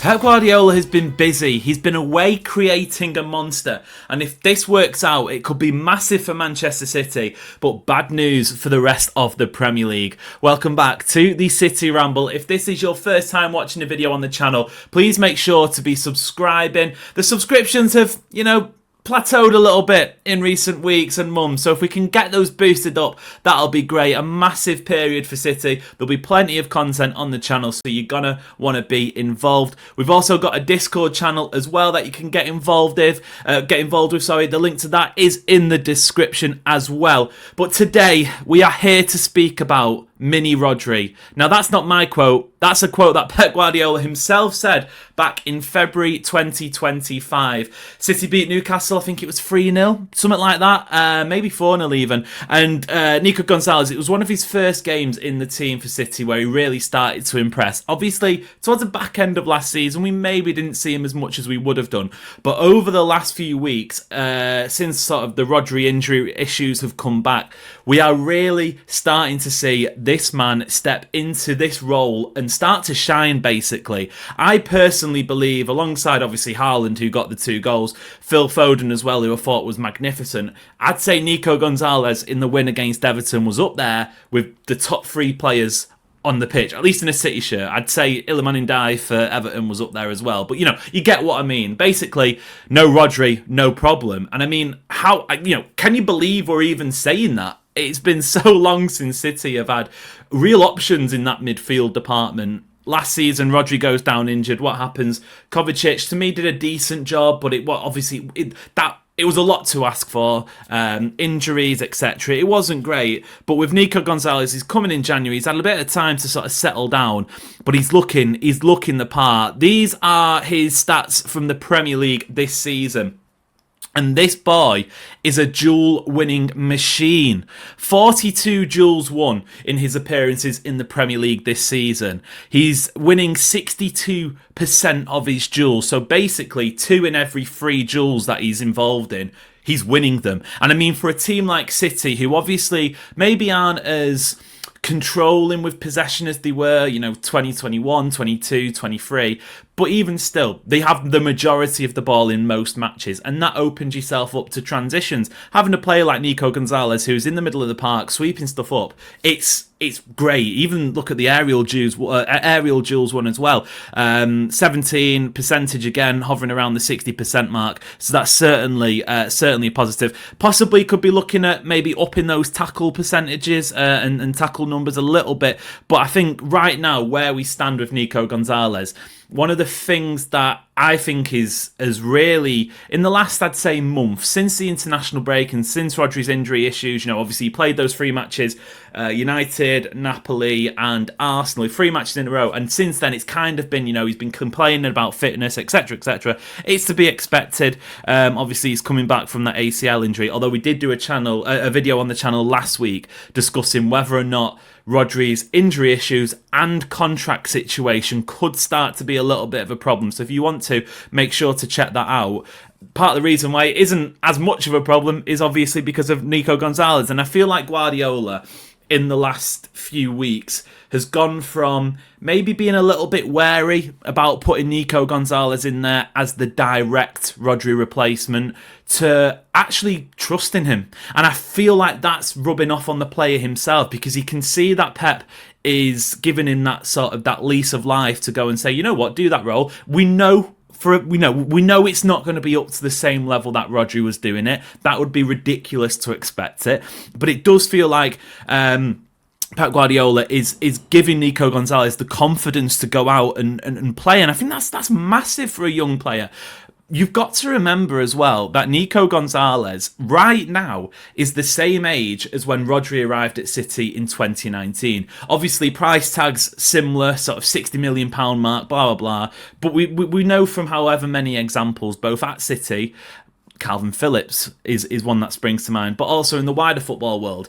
Pep Guardiola has been busy. He's been away creating a monster. And if this works out, it could be massive for Manchester City, but bad news for the rest of the Premier League. Welcome back to the City Ramble. If this is your first time watching a video on the channel, please make sure to be subscribing. The subscriptions have, plateaued a little bit in recent weeks and months, so if we can get those boosted up, that'll be great. A massive period for City. There'll be plenty of content on the channel, so you're gonna want to be involved. We've also got a Discord channel as well that you can get involved with. The link to that is in the description as well. But today we are here to speak about Mini Rodri. Now, that's not my quote. That's a quote that Pep Guardiola himself said back in February 2025. City beat Newcastle, I think it was 3-0, something like that, maybe 4-0 even. And Nico Gonzalez, it was one of his first games in the team for City where he really started to impress. Obviously, towards the back end of last season, we maybe didn't see him as much as we would have done. But over the last few weeks, since sort of the Rodri injury issues have come back, we are really starting to see this man step into this role and start to shine, basically. I personally believe, alongside obviously Haaland, who got the 2 goals, Phil Foden as well, who I thought was magnificent, I'd say Nico Gonzalez in the win against Everton was up there with the top 3 players on the pitch, at least in a City shirt. I'd say Iliman Ndiaye for Everton was up there as well. But, you get what I mean. Basically, no Rodri, no problem. And I mean, how, can you believe we're even saying that? It's been so long since City have had real options in that midfield department. Last season, Rodri goes down injured. What happens? Kovacic, to me, did a decent job, but it was a lot to ask for. Injuries, etc. It wasn't great. But with Nico Gonzalez, he's coming in January. He's had a bit of time to sort of settle down, but he's looking the part. These are his stats from the Premier League this season. And this boy is a duel-winning machine. 42 duels won in his appearances in the Premier League this season. He's winning 62% of his duels. So basically, 2 in every 3 duels that he's involved in, he's winning them. And I mean, for a team like City, who obviously maybe aren't as controlling with possession as they were, 2021, 22, 23. But even still, they have the majority of the ball in most matches, and that opens yourself up to transitions. Having a player like Nico Gonzalez, who's in the middle of the park, sweeping stuff up, it's great. Even look at the aerial duels one as well. 17% again, hovering around the 60% mark. So that's certainly a positive. Possibly could be looking at maybe upping those tackle percentages and tackle numbers a little bit. But I think right now, where we stand with Nico Gonzalez, one of the things that I think has really, in the last, I'd say, month, since the international break and since Rodri's injury issues, obviously he played those 3 matches, United, Napoli and Arsenal, 3 matches in a row. And since then, it's kind of been, he's been complaining about fitness, etc., etc. It's to be expected. Obviously, he's coming back from that ACL injury, although we did do a video on the channel last week discussing whether or not Rodri's injury issues and contract situation could start to be a little bit of a problem. So if you want to, make sure to check that out. Part of the reason why it isn't as much of a problem is obviously because of Nico Gonzalez. And I feel like Guardiola, in the last few weeks, has gone from maybe being a little bit wary about putting Nico Gonzalez in there as the direct Rodri replacement to actually trusting him. And I feel like that's rubbing off on the player himself, because he can see that Pep is giving him that sort of that lease of life to go and say, you know what, do that role. We know it's not going to be up to the same level that Rodri was doing it. That would be ridiculous to expect it. But it does feel like Pep Guardiola is giving Nico Gonzalez the confidence to go out and play. And I think that's massive for a young player. You've got to remember as well that Nico Gonzalez right now is the same age as when Rodri arrived at City in 2019. Obviously, price tags similar, sort of £60 million mark, blah, blah, blah. But we know from however many examples, both at City, Calvin Phillips is one that springs to mind, but also in the wider football world,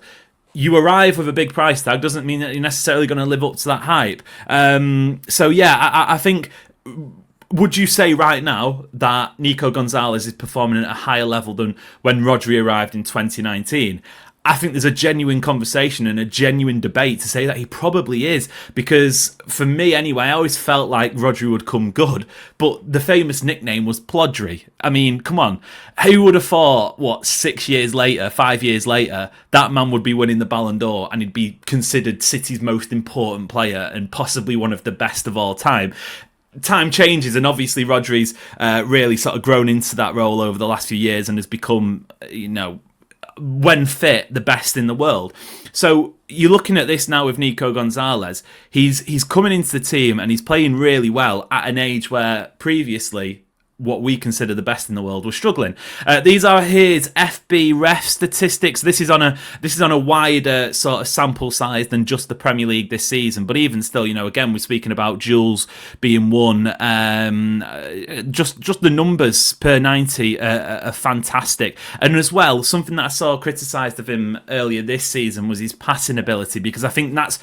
you arrive with a big price tag doesn't mean that you're necessarily going to live up to that hype. So yeah, I think... Would you say right now that Nico Gonzalez is performing at a higher level than when Rodri arrived in 2019? I think there's a genuine conversation and a genuine debate to say that he probably is, because for me anyway, I always felt like Rodri would come good, but the famous nickname was Plodri. I mean, come on, who would have thought, 5 years later, that man would be winning the Ballon d'Or and he'd be considered City's most important player and possibly one of the best of all time. Time changes, and obviously Rodri's really sort of grown into that role over the last few years and has become, when fit, the best in the world. So you're looking at this now with Nico Gonzalez. He's coming into the team and he's playing really well at an age where previously what we consider the best in the world was struggling. These are his FB ref statistics. This is on a wider sort of sample size than just the Premier League this season. But even still, again, we're speaking about duels being won. Just the numbers per 90 are fantastic. And as well, something that I saw criticised of him earlier this season was his passing ability, because I think that's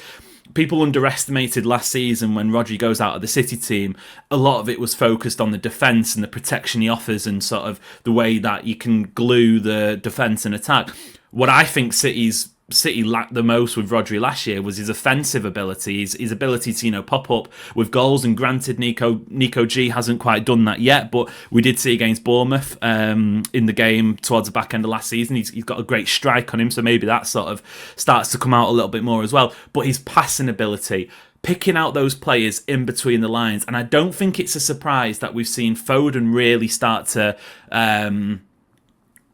people underestimated last season when Rodri goes out of the City team. A lot of it was focused on the defence and the protection he offers and sort of the way that you can glue the defence and attack. What I think City lacked the most with Rodri last year was his offensive ability, his ability to pop up with goals. And granted, Nico G hasn't quite done that yet, but we did see against Bournemouth in the game towards the back end of last season. He's got a great strike on him, so maybe that sort of starts to come out a little bit more as well. But his passing ability, picking out those players in between the lines, and I don't think it's a surprise that we've seen Foden really start to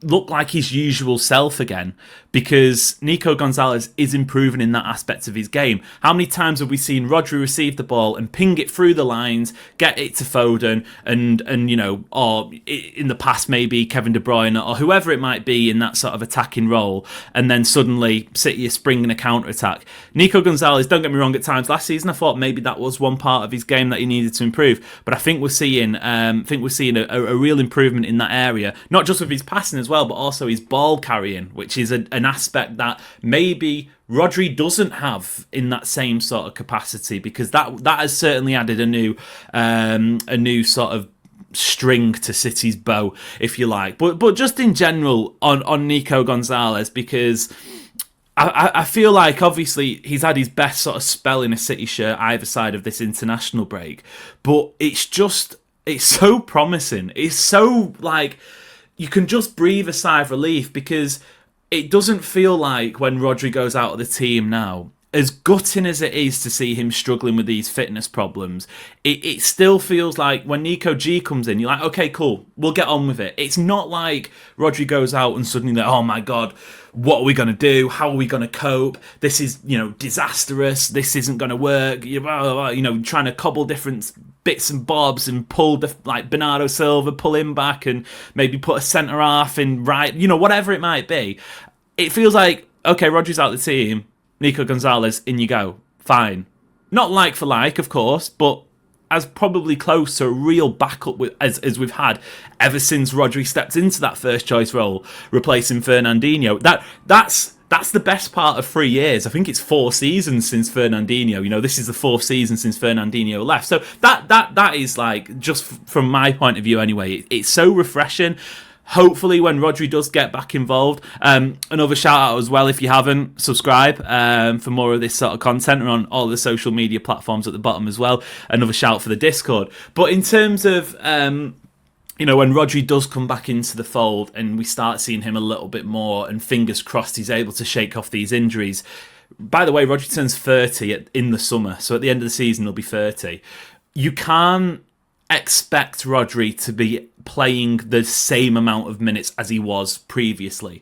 look like his usual self again, because Nico Gonzalez is improving in that aspect of his game. How many times have we seen Rodri receive the ball and ping it through the lines, get it to Foden, and or in the past maybe Kevin De Bruyne or whoever it might be in that sort of attacking role, and then suddenly City are springing a counter-attack. Nico Gonzalez, don't get me wrong, at times last season I thought maybe that was one part of his game that he needed to improve, but I think we're seeing a real improvement in that area, not just with his passing as well, but also his ball carrying, which is an aspect that maybe Rodri doesn't have in that same sort of capacity, because that has certainly added a new sort of string to City's bow, if you like. But just in general on Nico Gonzalez, because I feel like obviously he's had his best sort of spell in a City shirt either side of this international break, but it's so promising. It's so like you can just breathe a sigh of relief, because it doesn't feel like when Rodri goes out of the team now, as gutting as it is to see him struggling with these fitness problems, it still feels like when Nico G comes in, you're like, okay, cool, we'll get on with it. It's not like Rodri goes out and suddenly like, oh my God, what are we going to do? How are we going to cope? This is, disastrous. This isn't going to work. Trying to cobble different bits and bobs and pull like Bernardo Silva, pull him back and maybe put a centre half in right, whatever it might be. It feels like, okay, Rodri's out of the team, Nico Gonzalez, in you go. Fine. Not like for like, of course, but as probably close to a real backup as we've had ever since Rodri stepped into that first choice role, replacing Fernandinho. That's the best part of 3 years. I think it's 4 seasons since Fernandinho. This is the 4th season since Fernandinho left. So that is like, just from my point of view anyway, it's so refreshing. Hopefully when Rodri does get back involved, another shout out as well, if you haven't, subscribe for more of this sort of content. We're on all the social media platforms at the bottom as well. Another shout for the Discord. But in terms of when Rodri does come back into the fold and we start seeing him a little bit more, and fingers crossed he's able to shake off these injuries. By the way, Rodri turns 30 in the summer, so at the end of the season he'll be 30. You can't expect Rodri to be playing the same amount of minutes as he was previously.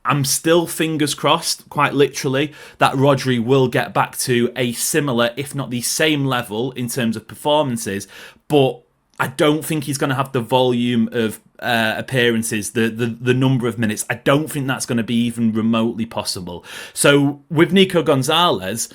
I'm still fingers crossed, quite literally, that Rodri will get back to a similar, if not the same level in terms of performances, but I don't think he's going to have the volume of appearances, the number of minutes. I don't think that's going to be even remotely possible. So with Nico Gonzalez,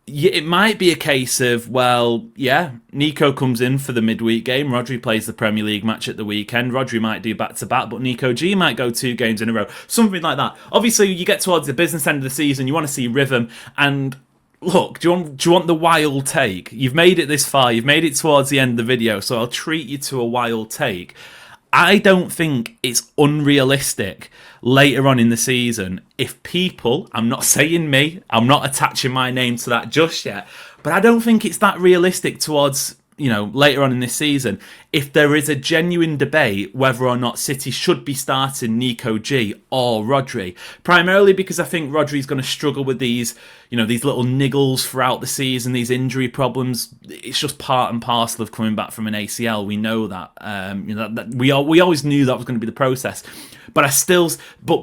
it might be a case of, Nico comes in for the midweek game, Rodri plays the Premier League match at the weekend, Rodri might do back-to-back, but Nico G might go 2 games in a row, something like that. Obviously, you get towards the business end of the season, you want to see rhythm, and look, do you want the wild take? You've made it this far, you've made it towards the end of the video, so I'll treat you to a wild take. I don't think it's unrealistic later on in the season if people, I'm not saying me, I'm not attaching my name to that just yet, but I don't think it's that realistic towards, later on in this season, if there is a genuine debate whether or not City should be starting Nico G or Rodri. Primarily because I think Rodri's going to struggle with these little niggles throughout the season, these injury problems. It's just part and parcel of coming back from an ACL. We know that. That we always knew that was going to be the process. But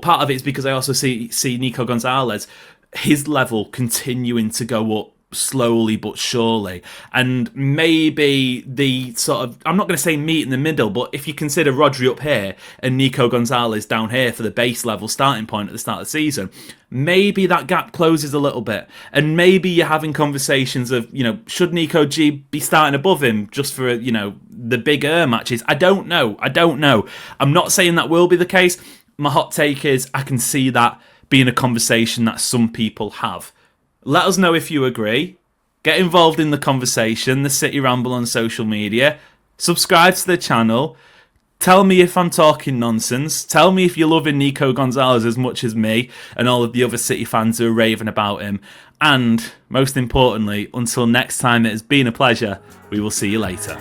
part of it is because I also see Nico Gonzalez, his level continuing to go up slowly but surely, and maybe the sort of, I'm not going to say meet in the middle, but if you consider Rodri up here and Nico Gonzalez down here for the base level starting point at the start of the season, maybe that gap closes a little bit, and maybe you're having conversations of, should Nico G be starting above him just for, the bigger matches? I don't know. I'm not saying that will be the case. My hot take is I can see that being a conversation that some people have. Let us know if you agree. Get involved in the conversation, the City Ramble on social media. Subscribe to the channel. Tell me if I'm talking nonsense. Tell me if you're loving Nico Gonzalez as much as me and all of the other City fans who are raving about him. And most importantly, until next time, it has been a pleasure. We will see you later.